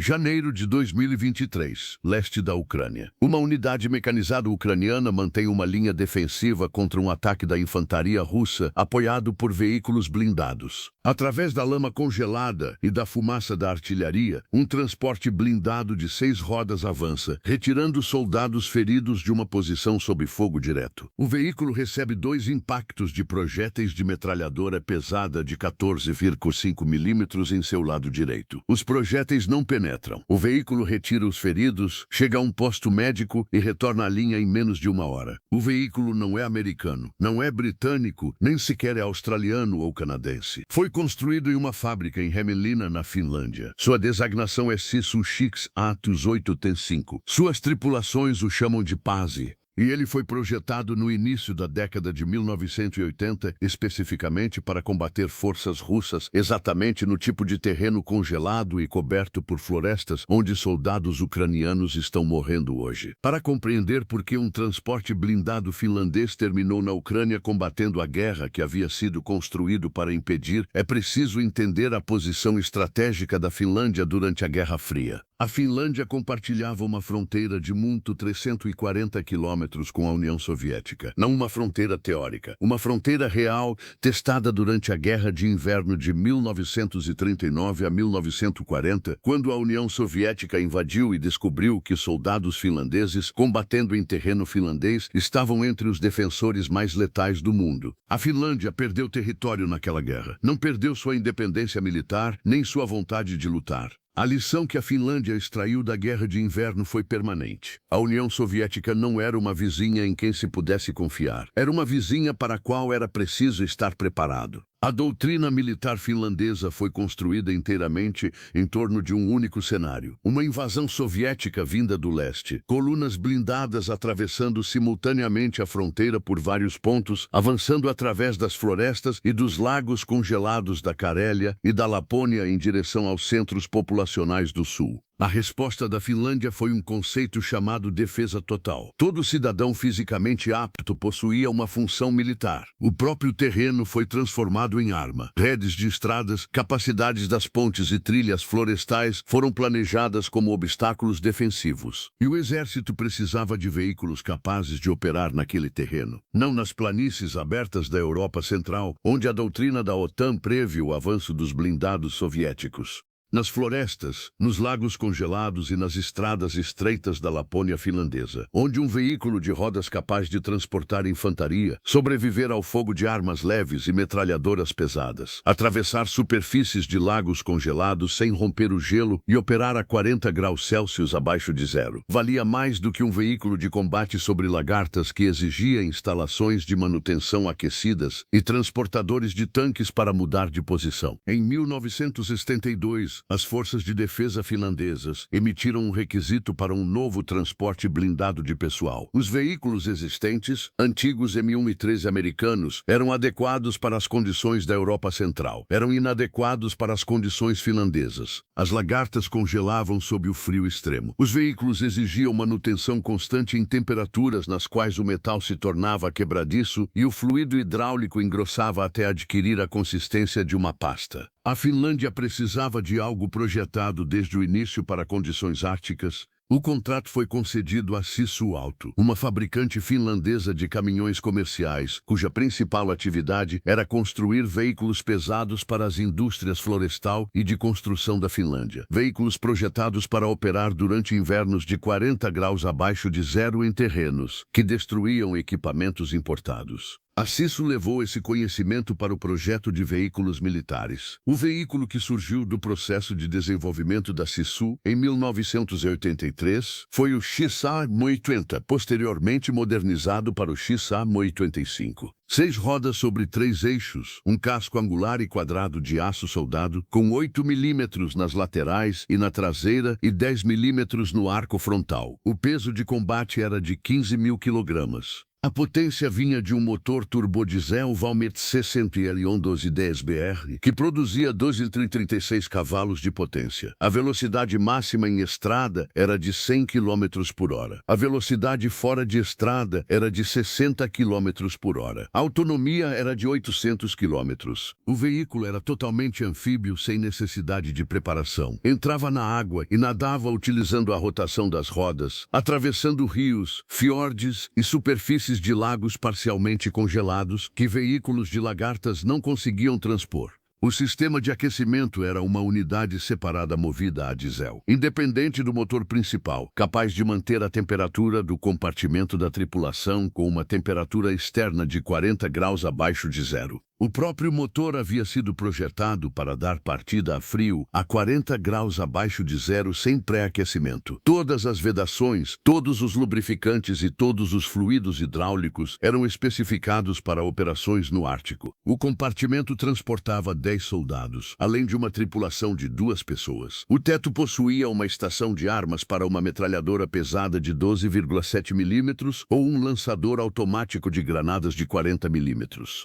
Janeiro de 2023, leste da Ucrânia. Uma unidade mecanizada ucraniana mantém uma linha defensiva contra um ataque da infantaria russa, apoiado por veículos blindados. Através da lama congelada e da fumaça da artilharia, um transporte blindado de 6 rodas avança, retirando soldados feridos de uma posição sob fogo direto. O veículo recebe 2 impactos de projéteis de metralhadora pesada de 14,5 milímetros em seu lado direito. Os projéteis não penetram. O veículo retira os feridos, chega a um posto médico e retorna à linha em menos de 1 hora. O veículo não é americano, não é britânico, nem sequer é australiano ou canadense. Foi construído em uma fábrica em Hämeenlinna, na Finlândia. Sua designação é Sisu X Atus 8T5. Suas tripulações o chamam de Pasi. E ele foi projetado no início da década de 1980, especificamente para combater forças russas, exatamente no tipo de terreno congelado e coberto por florestas onde soldados ucranianos estão morrendo hoje. Para compreender por que um transporte blindado finlandês terminou na Ucrânia combatendo a guerra que havia sido construído para impedir, é preciso entender a posição estratégica da Finlândia durante a Guerra Fria. A Finlândia compartilhava uma fronteira de muito 340 quilômetros com a União Soviética. Não uma fronteira teórica, uma fronteira real testada durante a Guerra de Inverno de 1939 a 1940, quando a União Soviética invadiu e descobriu que soldados finlandeses, combatendo em terreno finlandês, estavam entre os defensores mais letais do mundo. A Finlândia perdeu território naquela guerra. Não perdeu sua independência militar, nem sua vontade de lutar. A lição que a Finlândia extraiu da Guerra de Inverno foi permanente. A União Soviética não era uma vizinha em quem se pudesse confiar. Era uma vizinha para a qual era preciso estar preparado. A doutrina militar finlandesa foi construída inteiramente em torno de um único cenário. Uma invasão soviética vinda do leste. Colunas blindadas atravessando simultaneamente a fronteira por vários pontos, avançando através das florestas e dos lagos congelados da Carélia e da Lapônia em direção aos centros populacionais do sul. A resposta da Finlândia foi um conceito chamado defesa total. Todo cidadão fisicamente apto possuía uma função militar. O próprio terreno foi transformado em arma. Redes de estradas, capacidades das pontes e trilhas florestais foram planejadas como obstáculos defensivos. E o exército precisava de veículos capazes de operar naquele terreno. Não nas planícies abertas da Europa Central, onde a doutrina da OTAN prevê o avanço dos blindados soviéticos. Nas florestas, nos lagos congelados e nas estradas estreitas da Lapônia finlandesa, onde um veículo de rodas capaz de transportar infantaria, sobreviver ao fogo de armas leves e metralhadoras pesadas, atravessar superfícies de lagos congelados sem romper o gelo e operar a 40 graus Celsius abaixo de zero, valia mais do que um veículo de combate sobre lagartas que exigia instalações de manutenção aquecidas e transportadores de tanques para mudar de posição. Em 1972, as forças de defesa finlandesas emitiram um requisito para um novo transporte blindado de pessoal. Os veículos existentes, antigos M1 e 13 americanos, eram adequados para as condições da Europa Central. Eram inadequados para as condições finlandesas. As lagartas congelavam sob o frio extremo. Os veículos exigiam manutenção constante em temperaturas nas quais o metal se tornava quebradiço e o fluido hidráulico engrossava até adquirir a consistência de uma pasta. A Finlândia precisava de algo projetado desde o início para condições árticas. O contrato foi concedido à Sisu Auto, uma fabricante finlandesa de caminhões comerciais, cuja principal atividade era construir veículos pesados para as indústrias florestal e de construção da Finlândia. Veículos projetados para operar durante invernos de 40 graus abaixo de zero em terrenos que destruíam equipamentos importados. A Sisu levou esse conhecimento para o projeto de veículos militares. O veículo que surgiu do processo de desenvolvimento da Sisu em 1983 foi o XA-M80, posteriormente modernizado para o XA-M85. 6 rodas sobre 3 eixos, um casco angular e quadrado de aço soldado, com 8 milímetros nas laterais e na traseira e 10 milímetros no arco frontal. O peso de combate era de 15.000 quilogramas. A potência vinha de um motor turbodiesel Valmet C100L1210BR, que produzia 1236 cavalos de potência. A velocidade máxima em estrada era de 100 km por hora. A velocidade fora de estrada era de 60 km por hora. A autonomia era de 800 km. O veículo era totalmente anfíbio, sem necessidade de preparação. Entrava na água e nadava utilizando a rotação das rodas, atravessando rios, fiordes e superfícies de lagos parcialmente congelados que veículos de lagartas não conseguiam transpor. O sistema de aquecimento era uma unidade separada movida a diesel, independente do motor principal, capaz de manter a temperatura do compartimento da tripulação com uma temperatura externa de 40 graus abaixo de zero. O próprio motor havia sido projetado para dar partida a frio a 40 graus abaixo de zero sem pré-aquecimento. Todas as vedações, todos os lubrificantes e todos os fluidos hidráulicos eram especificados para operações no Ártico. O compartimento transportava 10 soldados, além de uma tripulação de 2 pessoas. O teto possuía uma estação de armas para uma metralhadora pesada de 12,7 mm ou um lançador automático de granadas de 40 mm.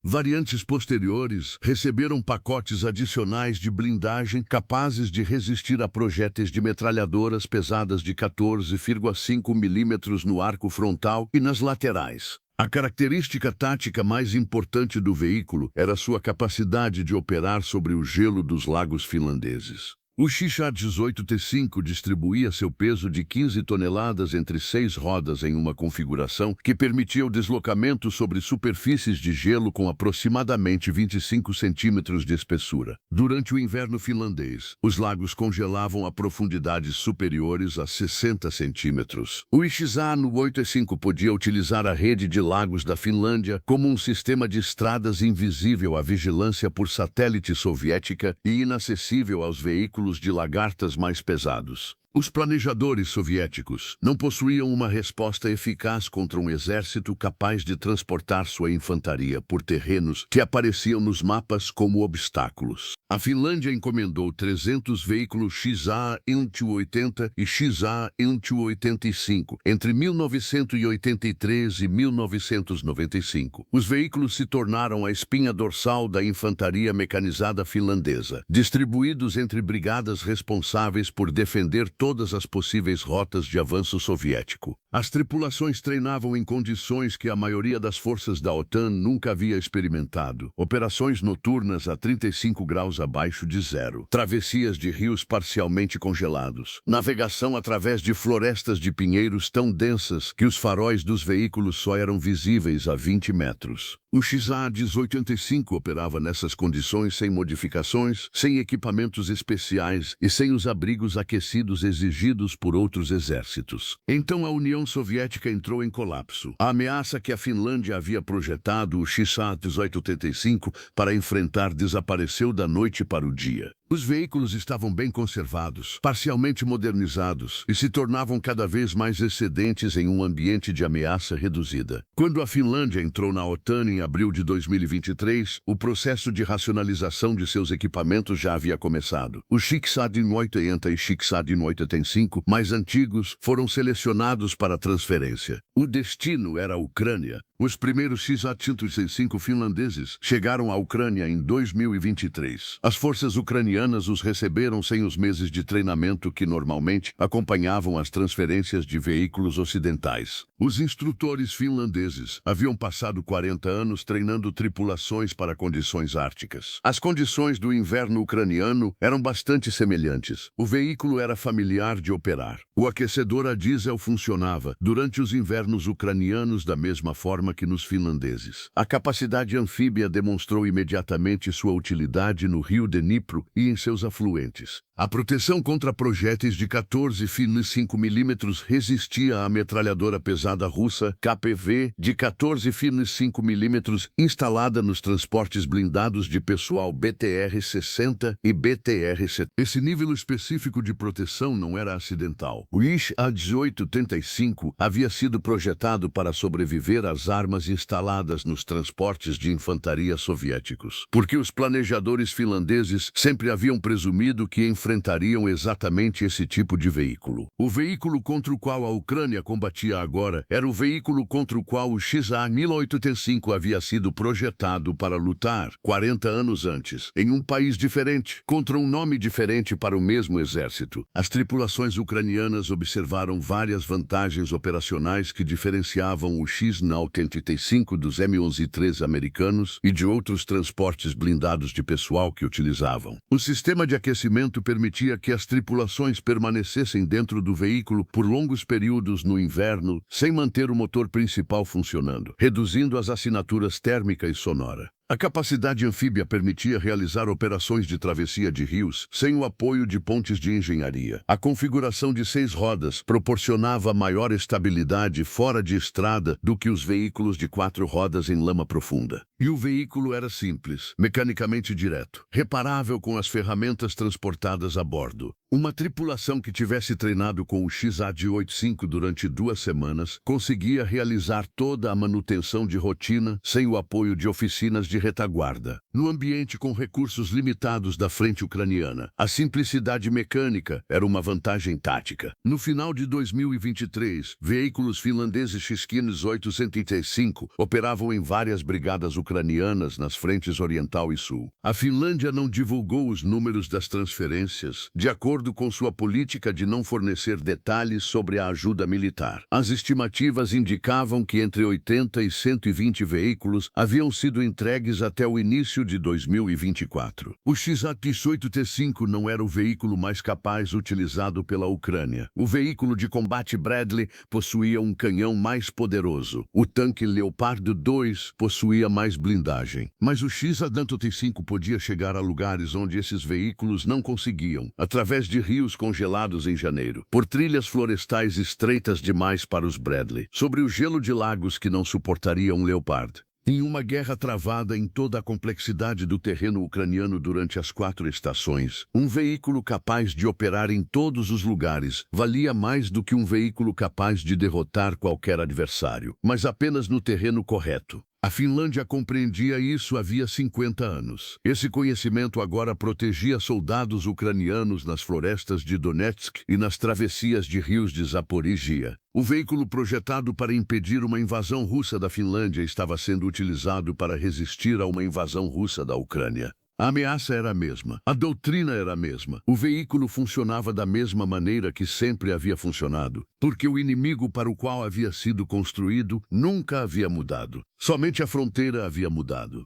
Variantes posteriores receberam pacotes adicionais de blindagem capazes de resistir a projéteis de metralhadoras pesadas de 14,5 mm no arco frontal e nas laterais. A característica tática mais importante do veículo era sua capacidade de operar sobre o gelo dos lagos finlandeses. O XA-18T5 distribuía seu peso de 15 toneladas entre 6 rodas em uma configuração que permitia o deslocamento sobre superfícies de gelo com aproximadamente 25 centímetros de espessura. Durante o inverno finlandês, os lagos congelavam a profundidades superiores a 60 centímetros. O XA-8T5 podia utilizar a rede de lagos da Finlândia como um sistema de estradas invisível à vigilância por satélite soviética e inacessível aos veículos de lagartas mais pesados. Os planejadores soviéticos não possuíam uma resposta eficaz contra um exército capaz de transportar sua infantaria por terrenos que apareciam nos mapas como obstáculos. A Finlândia encomendou 300 veículos XA-180 e XA-185 entre 1983 e 1995. Os veículos se tornaram a espinha dorsal da infantaria mecanizada finlandesa, distribuídos entre brigadas responsáveis por defender todas as possíveis rotas de avanço soviético. As tripulações treinavam em condições que a maioria das forças da OTAN nunca havia experimentado. Operações noturnas a 35 graus abaixo de zero. Travessias de rios parcialmente congelados. Navegação através de florestas de pinheiros tão densas que os faróis dos veículos só eram visíveis a 20 metros. O XA-1885 operava nessas condições sem modificações, sem equipamentos especiais e sem os abrigos aquecidos exigidos por outros exércitos. Então a União Soviética entrou em colapso. A ameaça que a Finlândia havia projetado o XA-1885 para enfrentar desapareceu da noite para o dia. Os veículos estavam bem conservados, parcialmente modernizados e se tornavam cada vez mais excedentes em um ambiente de ameaça reduzida. Quando a Finlândia entrou na OTAN em abril de 2023, o processo de racionalização de seus equipamentos já havia começado. Os XA-1880 e XA-1885 mais antigos foram selecionados para transferência. O destino era a Ucrânia. Os primeiros XA-165 finlandeses chegaram à Ucrânia em 2023. As forças ucranianas os receberam sem os meses de treinamento que normalmente acompanhavam as transferências de veículos ocidentais. Os instrutores finlandeses haviam passado 40 anos treinando tripulações para condições árticas. As condições do inverno ucraniano eram bastante semelhantes. O veículo era familiar de operar. O aquecedor a diesel funcionava durante os invernos ucranianos da mesma forma que nos finlandeses. A capacidade anfíbia demonstrou imediatamente sua utilidade no rio Dnipro e em seus afluentes. A proteção contra projéteis de 14,5 mm resistia à metralhadora pesada russa KPV de 14,5 mm instalada nos transportes blindados de pessoal BTR-60 e BTR-70. Esse nível específico de proteção não era acidental. O XA-1885 havia sido projetado para sobreviver às armas instaladas nos transportes de infantaria soviéticos, porque os planejadores finlandeses sempre haviam presumido que enfrentariam enfrentariam exatamente esse tipo de veículo. O veículo contra o qual a Ucrânia combatia agora era o veículo contra o qual o XA-1085 havia sido projetado para lutar 40 anos antes, em um país diferente, contra um nome diferente para o mesmo exército. As tripulações ucranianas observaram várias vantagens operacionais que diferenciavam o XA-1085 dos M11-3 americanos e de outros transportes blindados de pessoal que utilizavam. O sistema de aquecimento permitia que as tripulações permanecessem dentro do veículo por longos períodos no inverno, sem manter o motor principal funcionando, reduzindo as assinaturas térmica e sonora. A capacidade anfíbia permitia realizar operações de travessia de rios sem o apoio de pontes de engenharia. A configuração de 6 rodas proporcionava maior estabilidade fora de estrada do que os veículos de 4 rodas em lama profunda. E o veículo era simples, mecanicamente direto, reparável com as ferramentas transportadas a bordo. Uma tripulação que tivesse treinado com o XA-1085 durante 2 semanas conseguia realizar toda a manutenção de rotina sem o apoio de oficinas de retaguarda. No ambiente com recursos limitados da frente ucraniana, a simplicidade mecânica era uma vantagem tática. No final de 2023, veículos finlandeses XQ-835 operavam em várias brigadas ucranianas nas frentes oriental e sul. A Finlândia não divulgou os números das transferências, de acordo com sua política de não fornecer detalhes sobre a ajuda militar. As estimativas indicavam que entre 80 e 120 veículos haviam sido entregues até o início de 2024. O XA-1085 não era o veículo mais capaz utilizado pela Ucrânia. O veículo de combate Bradley possuía um canhão mais poderoso. O tanque Leopard 2 possuía mais blindagem. Mas o XA-1085 podia chegar a lugares onde esses veículos não conseguiam, através de rios congelados em janeiro, por trilhas florestais estreitas demais para os Bradley, sobre o gelo de lagos que não suportaria um Leopard. Em uma guerra travada em toda a complexidade do terreno ucraniano durante as 4 estações, um veículo capaz de operar em todos os lugares valia mais do que um veículo capaz de derrotar qualquer adversário, mas apenas no terreno correto. A Finlândia compreendia isso havia 50 anos. Esse conhecimento agora protegia soldados ucranianos nas florestas de Donetsk e nas travessias de rios de Zaporizhia. O veículo projetado para impedir uma invasão russa da Finlândia estava sendo utilizado para resistir a uma invasão russa da Ucrânia. A ameaça era a mesma, a doutrina era a mesma, o veículo funcionava da mesma maneira que sempre havia funcionado, porque o inimigo para o qual havia sido construído nunca havia mudado. Somente a fronteira havia mudado.